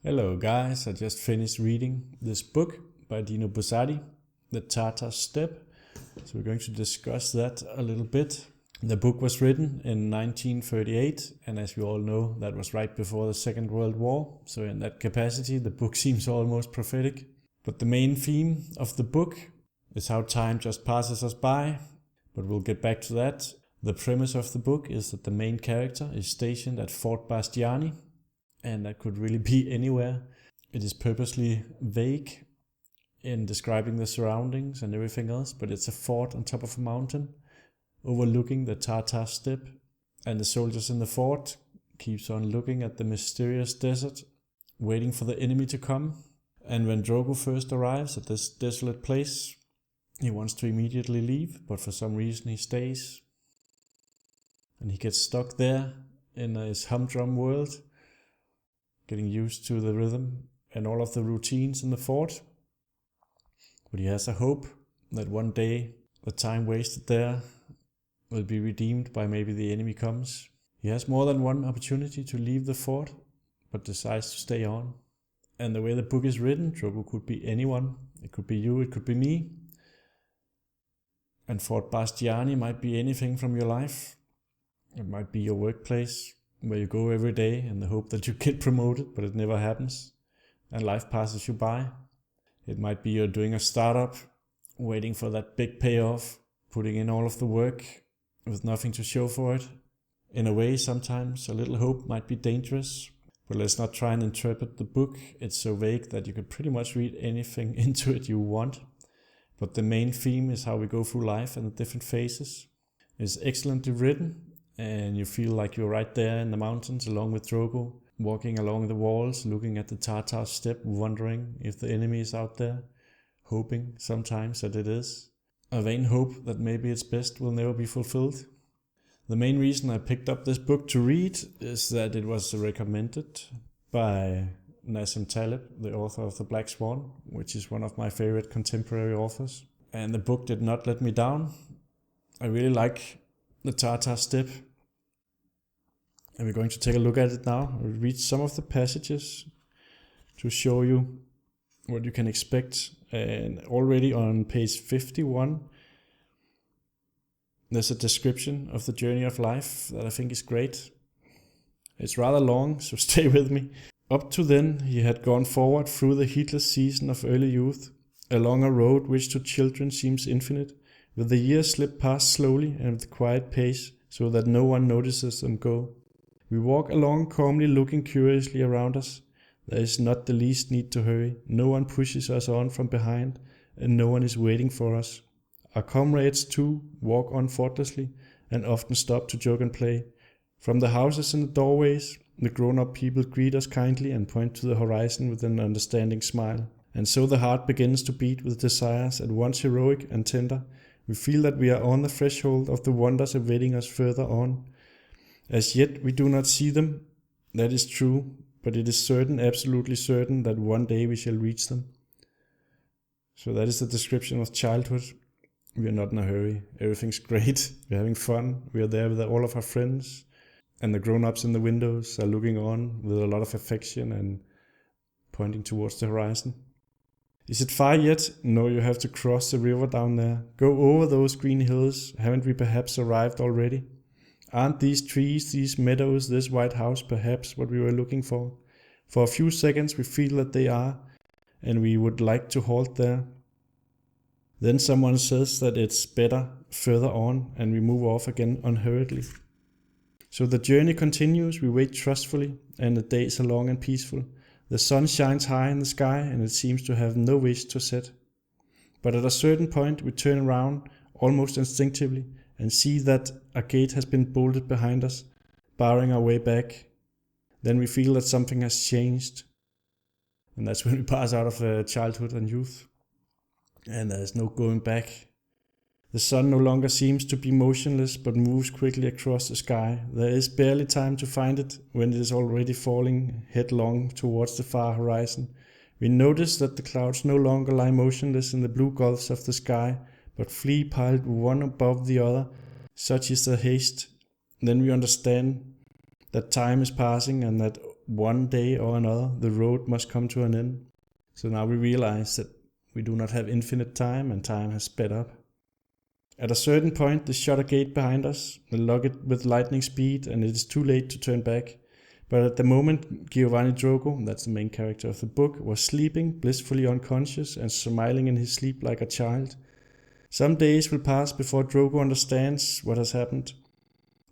Hello guys, I just finished reading this book by Dino Buzzati, the Tartar Steppe. So we're going to discuss that a little bit. The book was written in 1938, and as we all know, that was right before the Second World War. So in that capacity, the book seems almost prophetic. But the main theme of the book is how time just passes us by, but we'll get back to that. The premise of the book is that the main character is stationed at Fort Bastiani, and that could really be anywhere. It is purposely vague in describing the surroundings and everything else, but it's a fort on top of a mountain overlooking the Tartar Steppe, and the soldiers in the fort keeps on looking at the mysterious desert, waiting for the enemy to come. And when Drogo first arrives at this desolate place, he wants to immediately leave, but for some reason he stays. And he gets stuck there in his humdrum world, getting used to the rhythm and all of the routines in the fort. But he has a hope that one day the time wasted there will be redeemed by maybe the enemy comes. He has more than one opportunity to leave the fort, but decides to stay on. And the way the book is written, Drogo could be anyone. It could be you, it could be me. And Fort Bastiani might be anything from your life. It might be your workplace, where you go every day in the hope that you get promoted, but it never happens, and life passes you by. It might be you're doing a startup, waiting for that big payoff, putting in all of the work, with nothing to show for it. In a way, sometimes a little hope might be dangerous, but let's not try and interpret the book. It's so vague that you could pretty much read anything into it you want. But the main theme is how we go through life and the different phases. It's excellently written, and you feel like you're right there in the mountains along with Drogo, walking along the walls, looking at the Tartar Steppe, wondering if the enemy is out there, hoping sometimes that it is. A vain hope that maybe its best will never be fulfilled. The main reason I picked up this book to read is that it was recommended by Nassim Taleb, the author of The Black Swan, which is one of my favorite contemporary authors. And the book did not let me down. I really like the Tartar Steppe, and we're going to take a look at it now. I'll read some of the passages to show you what you can expect. And already on page 51, there's a description of the journey of life that I think is great. It's rather long, so stay with me. Up to then, he had gone forward through the heedless season of early youth, along a road which to children seems infinite, with the years slip past slowly and with quiet pace, so that no one notices them go. We walk along calmly, looking curiously around us. There is not the least need to hurry. No one pushes us on from behind, and no one is waiting for us. Our comrades, too, walk on thoughtlessly, and often stop to joke and play. From the houses and the doorways, the grown-up people greet us kindly and point to the horizon with an understanding smile. And so the heart begins to beat with desires at once heroic and tender. We feel that we are on the threshold of the wonders awaiting us further on. As yet we do not see them, that is true, but it is certain, absolutely certain, that one day we shall reach them. So that is the description of childhood. We are not in a hurry, everything's great, we're having fun, we are there with all of our friends, and the grown-ups in the windows are looking on with a lot of affection and pointing towards the horizon. Is it far yet? No, you have to cross the river down there. Go over those green hills. Haven't we perhaps arrived already? Aren't these trees, these meadows, this white house perhaps what we were looking for? For a few seconds we feel that they are, and we would like to halt there. Then someone says that it's better further on, and we move off again unhurriedly. So the journey continues, we wait trustfully, and the days are long and peaceful. The sun shines high in the sky, and it seems to have no wish to set. But at a certain point we turn around, almost instinctively, and see that a gate has been bolted behind us, barring our way back. Then we feel that something has changed. And that's when we pass out of childhood and youth. And there's no going back. The sun no longer seems to be motionless, but moves quickly across the sky. There is barely time to find it when it is already falling headlong towards the far horizon. We notice that the clouds no longer lie motionless in the blue gulfs of the sky, but flee piled one above the other. Such is the haste. Then we understand that time is passing and that one day or another the road must come to an end. So now we realize that we do not have infinite time, and time has sped up. At a certain point, they shut a gate behind us, they lock it with lightning speed, and it is too late to turn back. But at the moment, Giovanni Drogo, that's the main character of the book, was sleeping, blissfully unconscious, and smiling in his sleep like a child. Some days will pass before Drogo understands what has happened.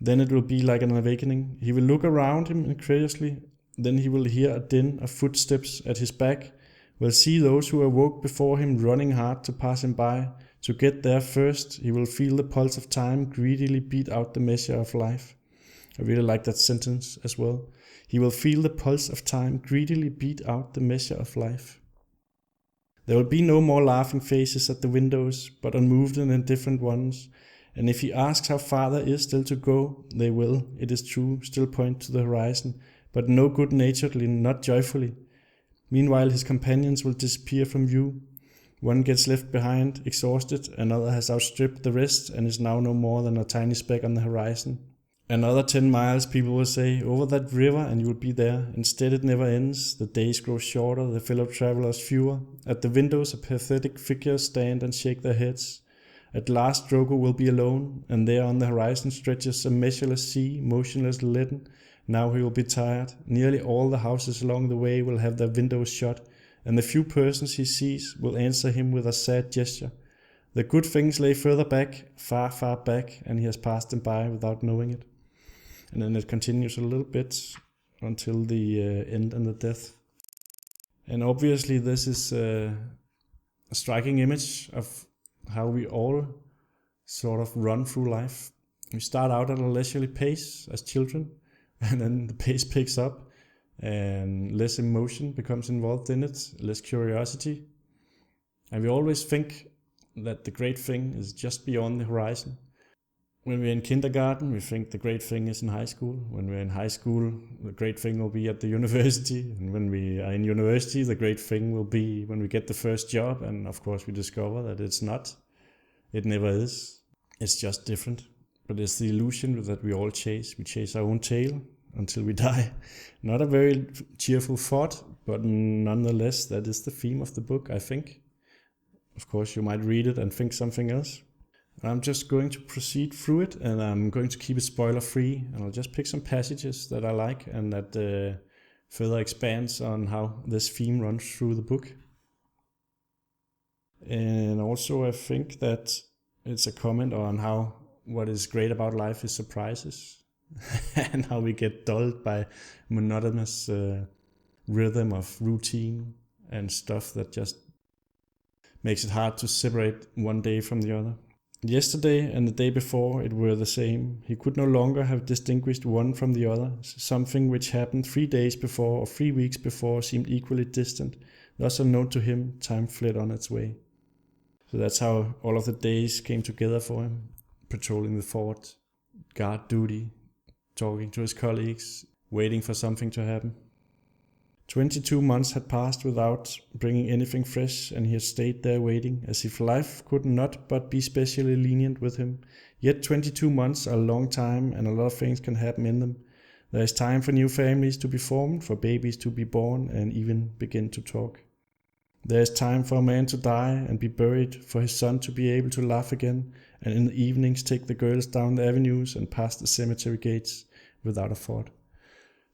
Then it will be like an awakening. He will look around him incredulously. Then he will hear a din of footsteps at his back, will see those who awoke before him running hard to pass him by. To get there first, he will feel the pulse of time greedily beat out the measure of life. I really like that sentence as well. He will feel the pulse of time greedily beat out the measure of life. There will be no more laughing faces at the windows, but unmoved and indifferent ones. And if he asks how far there is still to go, they will, it is true, still point to the horizon, but no good-naturedly, not joyfully. Meanwhile, his companions will disappear from view. One gets left behind, exhausted, another has outstripped the rest and is now no more than a tiny speck on the horizon. Another 10 miles, people will say, over that river, and you will be there. Instead, it never ends. The days grow shorter, the fellow travelers fewer. At the windows, pathetic figures stand and shake their heads. At last, Drogo will be alone, and there on the horizon stretches a measureless sea, motionless leaden. Now he will be tired. Nearly all the houses along the way will have their windows shut, and the few persons he sees will answer him with a sad gesture. The good things lay further back, far, far back, and he has passed them by without knowing it. And then it continues a little bit until the end and the death. And obviously this is a striking image of how we all sort of run through life. We start out at a leisurely pace as children, and then the pace picks up, and less emotion becomes involved in it, less curiosity. And we always think that the great thing is just beyond the horizon. When we're in kindergarten, we think the great thing is in high school. When we're in high school, the great thing will be at the university. And when we are in university, the great thing will be when we get the first job. And of course, we discover that it's not. It never is. It's just different. But it's the illusion that we all chase. We chase our own tail until we die. Not a very cheerful thought, but nonetheless, that is the theme of the book, I think. Of course, you might read it and think something else. I'm just going to proceed through it, and I'm going to keep it spoiler-free, and I'll just pick some passages that I like and that further expands on how this theme runs through the book. And also I think that it's a comment on how what is great about life is surprises. And how we get dulled by monotonous rhythm of routine and stuff that just makes it hard to separate one day from the other. Yesterday and the day before it were the same. He could no longer have distinguished one from the other. Something which happened 3 days before or 3 weeks before seemed equally distant. Thus unknown to him, time fled on its way. So that's how all of the days came together for him. Patrolling the fort, guard duty, talking to his colleagues, waiting for something to happen. 22 months had passed without bringing anything fresh, and he had stayed there waiting, as if life could not but be specially lenient with him. Yet 22 months are a long time, and a lot of things can happen in them. There is time for new families to be formed, for babies to be born, and even begin to talk. There is time for a man to die and be buried, for his son to be able to laugh again, and in the evenings take the girls down the avenues and past the cemetery gates without a thought.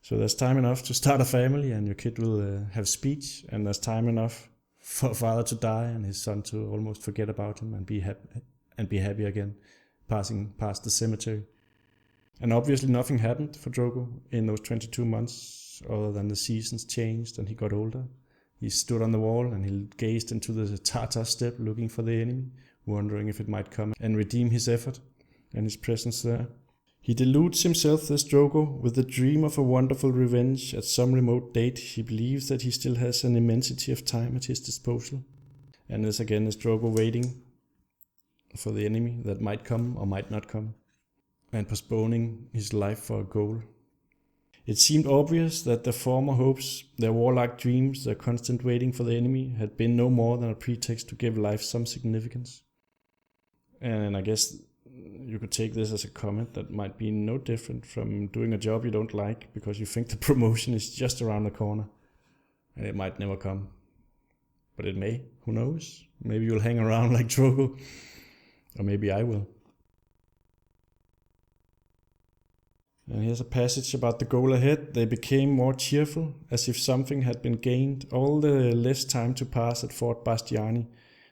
So there's time enough to start a family, and your kid will have speech, and there's time enough for a father to die and his son to almost forget about him and be happy again, passing past the cemetery. And obviously nothing happened for Drogo in those 22 months, other than the seasons changed and he got older. He stood on the wall and he gazed into the Tartar Steppe, looking for the enemy, wondering if it might come and redeem his effort and his presence there. He deludes himself, this Drogo, with the dream of a wonderful revenge. At some remote date, he believes that he still has an immensity of time at his disposal. And this again is Drogo waiting for the enemy that might come or might not come, and postponing his life for a goal. It seemed obvious that their former hopes, their warlike dreams, their constant waiting for the enemy had been no more than a pretext to give life some significance. And I guess you could take this as a comment that might be no different from doing a job you don't like because you think the promotion is just around the corner and it might never come. But it may, who knows? Maybe you'll hang around like Drogo, or maybe I will. And here's a passage about the goal ahead. They became more cheerful, as if something had been gained, all the less time to pass at Fort Bastiani.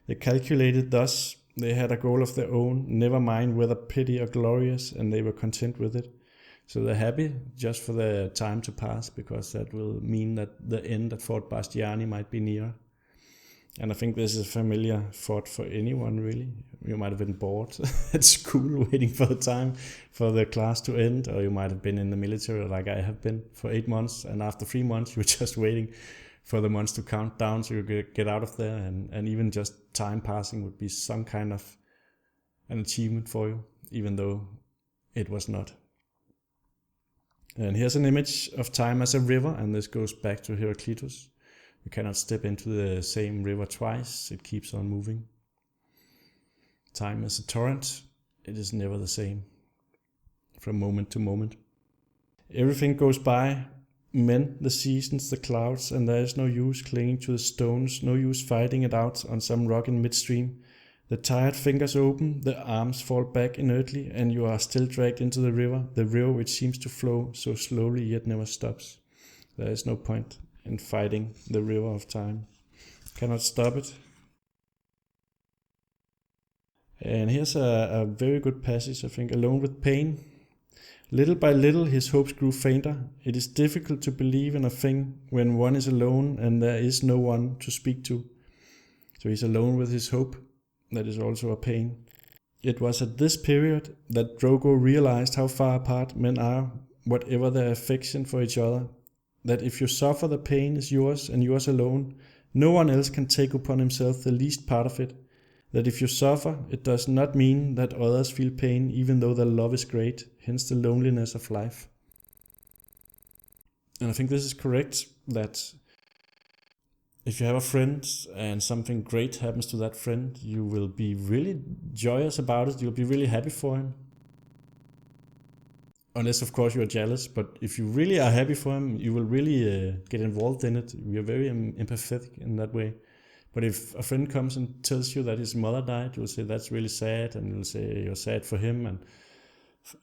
They calculated thus, they had a goal of their own, never mind whether petty or glorious, and they were content with it. So they're happy just for the time to pass, because that will mean that the end at Fort Bastiani might be near. And I think this is a familiar thought for anyone, really. You might have been bored at school waiting for the time for the class to end, or you might have been in the military like I have been for 8 months, and after 3 months you were just waiting for the months to count down so you could get out of there, and even just time passing would be some kind of an achievement for you, even though it was not. And here's an image of time as a river, and this goes back to Heraclitus. You cannot step into the same river twice, it keeps on moving. Time is a torrent, it is never the same, from moment to moment. Everything goes by, men, the seasons, the clouds, and there is no use clinging to the stones, no use fighting it out on some rock in midstream. The tired fingers open, the arms fall back inertly, and you are still dragged into the river which seems to flow so slowly yet never stops. There is no point in fighting the river of time. Cannot stop it. And here's a very good passage, I think. Alone with pain. Little by little his hopes grew fainter. It is difficult to believe in a thing when one is alone and there is no one to speak to. So he's alone with his hope. That is also a pain. It was at this period that Drogo realized how far apart men are, whatever their affection for each other. That if you suffer, the pain is yours and yours alone. No one else can take upon himself the least part of it. That if you suffer, it does not mean that others feel pain even though their love is great, hence the loneliness of life. And I think this is correct, that if you have a friend and something great happens to that friend, you will be really joyous about it, you'll be really happy for him. Unless, of course, you're jealous, but if you really are happy for him, you will really get involved in it. You're very empathetic in that way. But if a friend comes and tells you that his mother died, you'll say that's really sad, and you'll say you're sad for him, and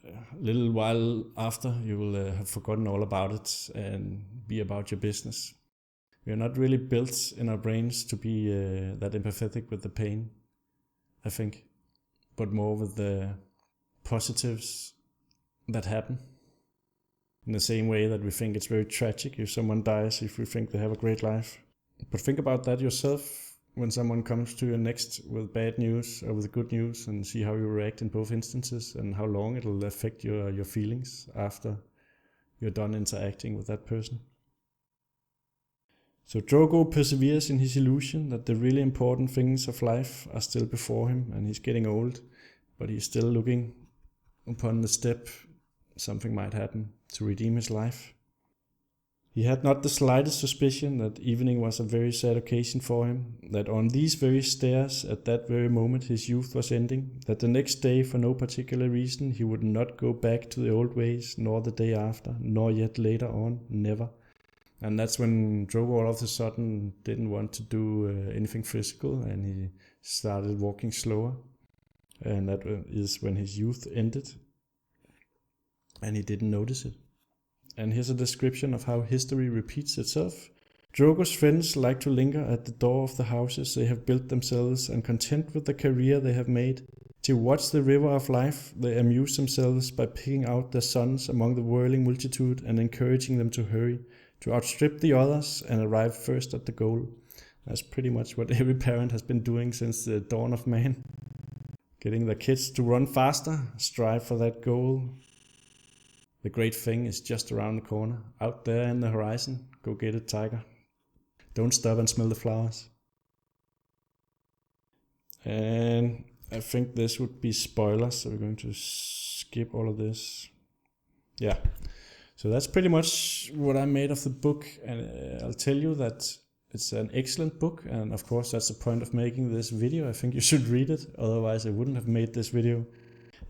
a little while after you will have forgotten all about it and be about your business. We are not really built in our brains to be that empathetic with the pain, I think, but more with the positives that happen. In the same way that we think it's very tragic if someone dies, if we think they have a great life. But think about that yourself when someone comes to you next with bad news or with good news, and see how you react in both instances and how long it'll affect your feelings after you're done interacting with that person. So Drogo perseveres in his illusion that the really important things of life are still before him, and he's getting old, but he's still looking upon the step something might happen to redeem his life. He had not the slightest suspicion that evening was a very sad occasion for him, that on these very stairs at that very moment his youth was ending, that the next day for no particular reason he would not go back to the old ways, nor the day after, nor yet later on, never. And that's when Drogo all of a sudden didn't want to do anything physical, and he started walking slower. And that is when his youth ended, and he didn't notice it. And here's a description of how history repeats itself. Drogo's friends like to linger at the door of the houses they have built themselves, and content with the career they have made, to watch the river of life, they amuse themselves by picking out their sons among the whirling multitude and encouraging them to hurry, to outstrip the others and arrive first at the goal. That's pretty much what every parent has been doing since the dawn of man. Getting their kids to run faster, strive for that goal. The great thing is just around the corner, out there in the horizon. Go get it, tiger. Don't stop and smell the flowers. And I think this would be spoilers, so we're going to skip all of this. Yeah, so that's pretty much what I made of the book, and I'll tell you that it's an excellent book, and of course that's the point of making this video. I think you should read it, otherwise I wouldn't have made this video.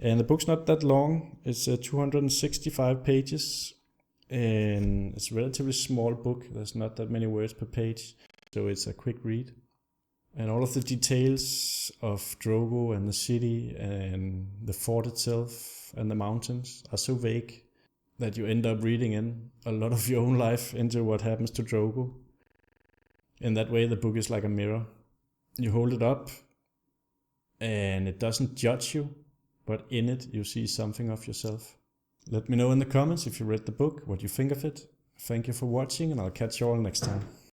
And the book's not that long. It's 265 pages, and it's a relatively small book. There's not that many words per page, so it's a quick read. And all of the details of Drogo and the city and the fort itself and the mountains are so vague that you end up reading in a lot of your own life into what happens to Drogo. In that way, the book is like a mirror. You hold it up and it doesn't judge you, but in it you see something of yourself. Let me know in the comments if you read the book, what you think of it. Thank you for watching, and I'll catch you all next time.